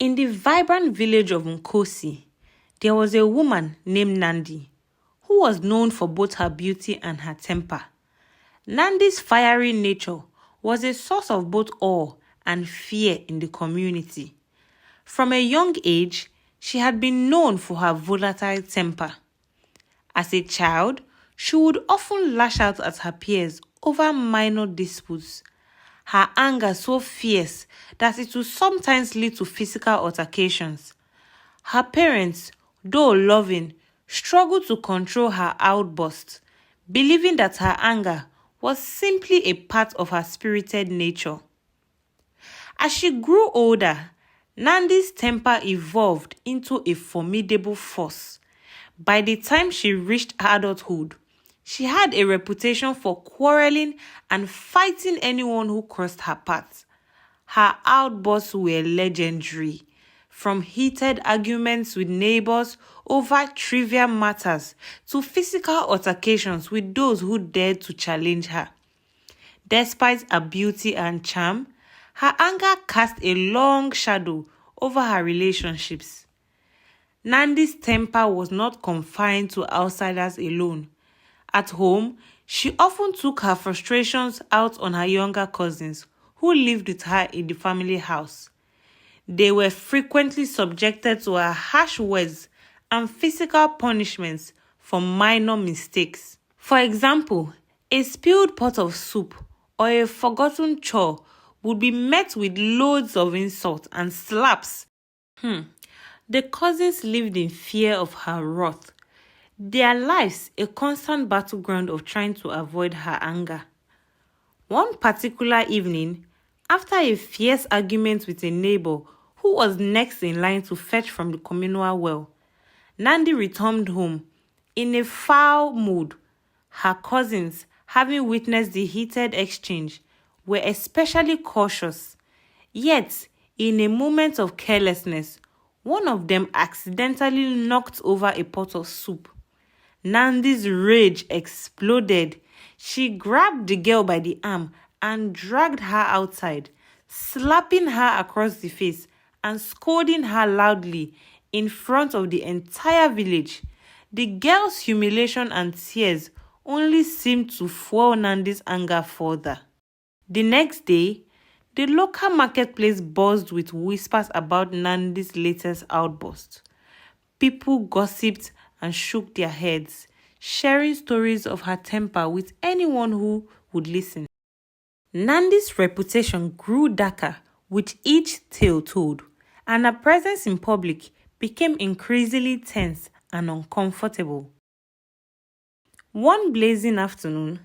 In the vibrant village of Nkosi, there was a woman named Nandi, who was known for both her beauty and her temper. Nandi's fiery nature was a source of both awe and fear in the community. From a young age, she had been known for her volatile temper. As a child, she would often lash out at her peers over minor disputes. Her anger so fierce that it would sometimes lead to physical altercations. Her parents, though loving, struggled to control her outbursts, believing that her anger was simply a part of her spirited nature. As she grew older, Nandi's temper evolved into a formidable force. By the time she reached adulthood, she had a reputation for quarreling and fighting anyone who crossed her path. Her outbursts were legendary, from heated arguments with neighbors over trivial matters to physical altercations with those who dared to challenge her. Despite her beauty and charm, her anger cast a long shadow over her relationships. Nandi's temper was not confined to outsiders alone. At home, she often took her frustrations out on her younger cousins who lived with her in the family house. They were frequently subjected to her harsh words and physical punishments for minor mistakes. For example, a spilled pot of soup or a forgotten chore would be met with loads of insults and slaps. The cousins lived in fear of her wrath, their lives a constant battleground of trying to avoid her anger. One particular evening, after a fierce argument with a neighbor who was next in line to fetch from the communal well, Nandi returned home in a foul mood. Her cousins, having witnessed the heated exchange, were especially cautious. Yet, in a moment of carelessness, one of them accidentally knocked over a pot of soup. Nandi's rage exploded. She grabbed the girl by the arm and dragged her outside, slapping her across the face and scolding her loudly in front of the entire village. The girl's humiliation and tears only seemed to fuel Nandi's anger further. The next day, the local marketplace buzzed with whispers about Nandi's latest outburst. People gossiped and shook their heads, sharing stories of her temper with anyone who would listen. Nandi's reputation grew darker with each tale told, and her presence in public became increasingly tense and uncomfortable. One blazing afternoon,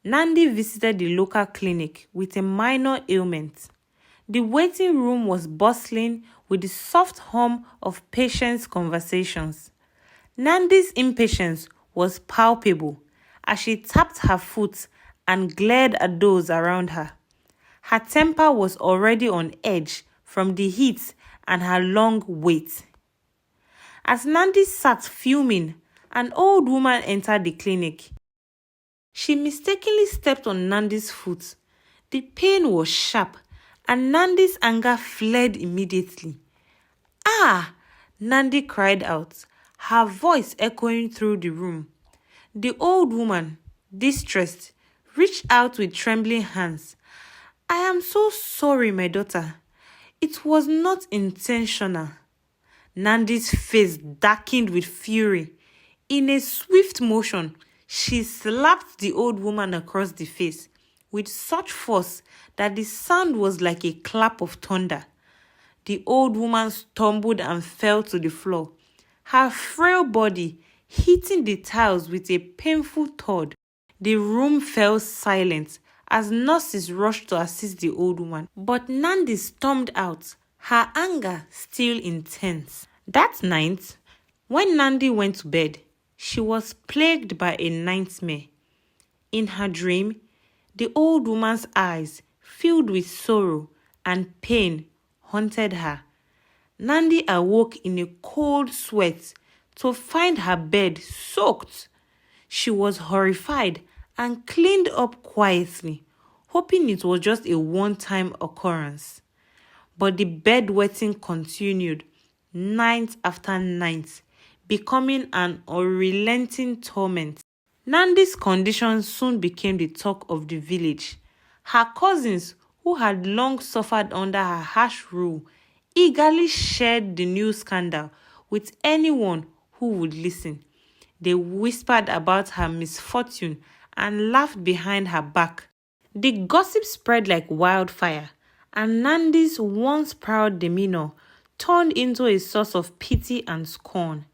Nandi visited the local clinic with a minor ailment. The waiting room was bustling with the soft hum of patients' conversations. Nandi's impatience was palpable as she tapped her foot and glared at those around her. Her temper was already on edge from the heat and her long wait. As Nandi sat fuming, an old woman entered the clinic. She mistakenly stepped on Nandi's foot. The pain was sharp, and Nandi's anger fled immediately. "Ah!" Nandi cried out, her voice echoing through the room. The old woman, distressed, reached out with trembling hands. "I am so sorry, my daughter. It was not intentional." Nandi's face darkened with fury. In a swift motion, she slapped the old woman across the face with such force that the sound was like a clap of thunder. The old woman stumbled and fell to the floor, her frail body hitting the tiles with a painful thud. The room fell silent as nurses rushed to assist the old woman. But Nandi stormed out, her anger still intense. That night, when Nandi went to bed, she was plagued by a nightmare. In her dream, the old woman's eyes, filled with sorrow and pain, haunted her. Nandi awoke in a cold sweat to find her bed soaked. She was horrified and cleaned up quietly, hoping it was just a one-time occurrence. But the bedwetting continued, night after night, becoming an unrelenting torment. Nandi's condition soon became the talk of the village. Her cousins, who had long suffered under her harsh rule, eagerly shared the new scandal with anyone who would listen. They whispered about her misfortune and laughed behind her back. The gossip spread like wildfire, and Nandi's once proud demeanor turned into a source of pity and scorn.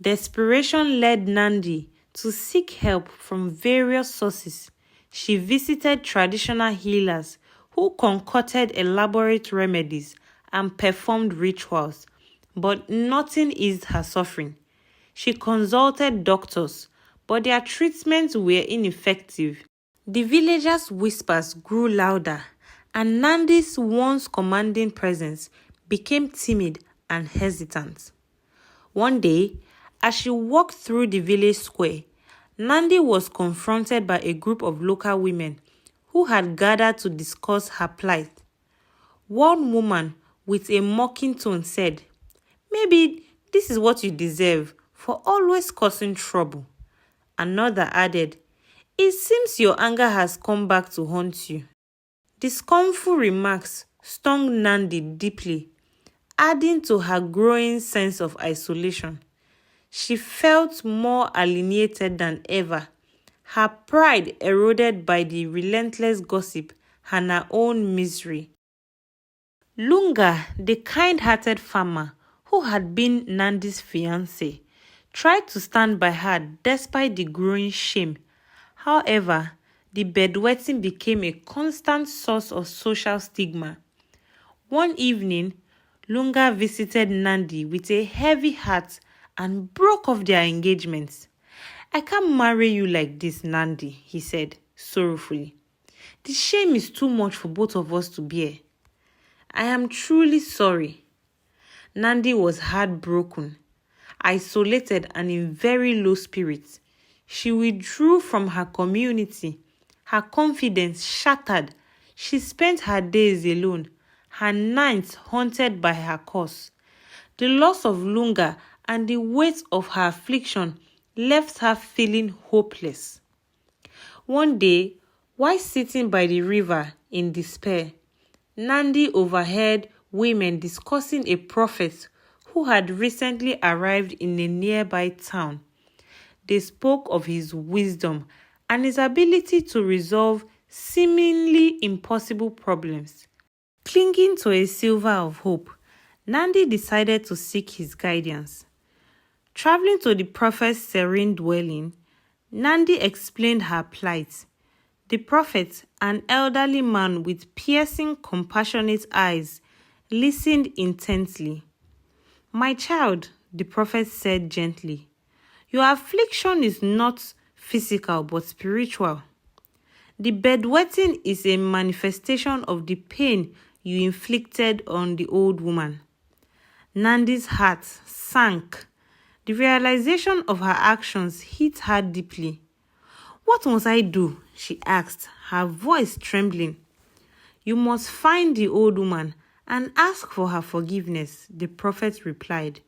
Desperation led Nandi to seek help from various sources. She visited traditional healers who concocted elaborate remedies and performed rituals, but nothing eased her suffering. She consulted doctors, but their treatments were ineffective. The villagers' whispers grew louder, and Nandi's once commanding presence became timid and hesitant. One day, as she walked through the village square, Nandi was confronted by a group of local women who had gathered to discuss her plight. One woman with a mocking tone said, "Maybe this is what you deserve for always causing trouble." Another added, "It seems your anger has come back to haunt you." The scornful remarks stung Nandi deeply, adding to her growing sense of isolation. She felt more alienated than ever, her pride eroded by the relentless gossip and her own misery. Lunga, the kind-hearted farmer who had been Nandi's fiancé, tried to stand by her despite the growing shame. However, the bedwetting became a constant source of social stigma. One evening, Lunga visited Nandi with a heavy heart and broke off their engagements. "I can't marry you like this, Nandi," he said sorrowfully. "The shame is too much for both of us to bear. I am truly sorry." Nandi was heartbroken, isolated, and in very low spirits. She withdrew from her community, her confidence shattered. She spent her days alone, her nights haunted by her curse. The loss of Lunga and the weight of her affliction left her feeling hopeless. One day, while sitting by the river in despair, Nandi overheard women discussing a prophet who had recently arrived in a nearby town. They spoke of his wisdom and his ability to resolve seemingly impossible problems. Clinging to a silver of hope, Nandi decided to seek his guidance. Traveling to the prophet's serene dwelling, Nandi explained her plight. The prophet, an elderly man with piercing, compassionate eyes, listened intently. "My child," the prophet said gently, "your affliction is not physical but spiritual. The bedwetting is a manifestation of the pain you inflicted on the old woman." Nandi's heart sank. The realization of her actions hit her deeply. "What must I do?" she asked, her voice trembling. "You must find the old woman and ask for her forgiveness," the prophet replied.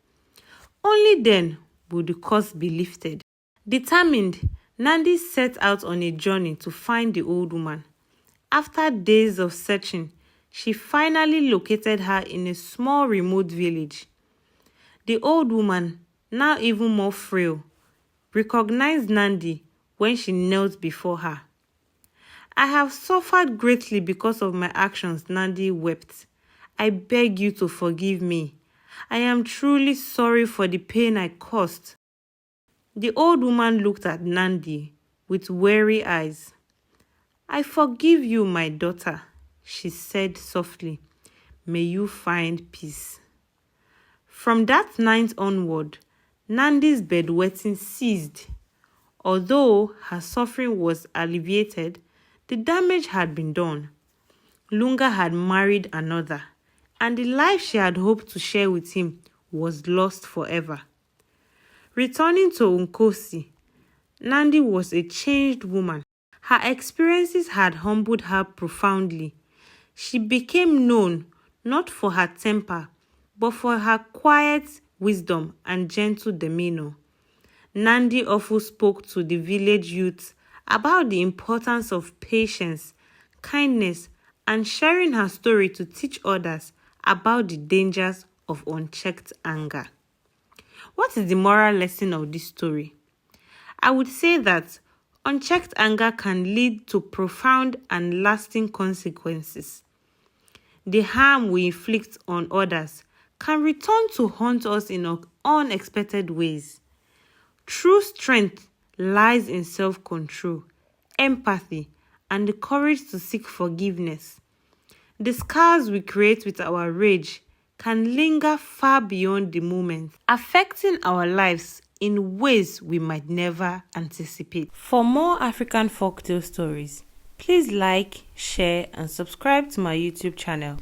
"Only then will the curse be lifted." Determined, Nandi set out on a journey to find the old woman. After days of searching, she finally located her in a small remote village. The old woman, now even more frail, recognized Nandi when she knelt before her. "I have suffered greatly because of my actions," Nandi wept. "I beg you to forgive me. I am truly sorry for the pain I caused." The old woman looked at Nandi with weary eyes. "I forgive you, my daughter," she said softly. "May you find peace." From that night onward, Nandi's bedwetting ceased. Although her suffering was alleviated, the damage had been done. Lunga had married another, and the life she had hoped to share with him was lost forever. Returning to Nkosi, Nandi was a changed woman. Her experiences had humbled her profoundly. She became known not for her temper, but for her quiet wisdom and gentle demeanor. Nandi often spoke to the village youth about the importance of patience, kindness, and sharing her story to teach others about the dangers of unchecked anger. What is the moral lesson of this story? I would say that unchecked anger can lead to profound and lasting consequences. The harm we inflict on others can return to haunt us in unexpected ways. True strength lies in self-control, empathy, and the courage to seek forgiveness. The scars we create with our rage can linger far beyond the moment, affecting our lives in ways we might never anticipate. For more African folktale stories, please like, share, and subscribe to my YouTube channel.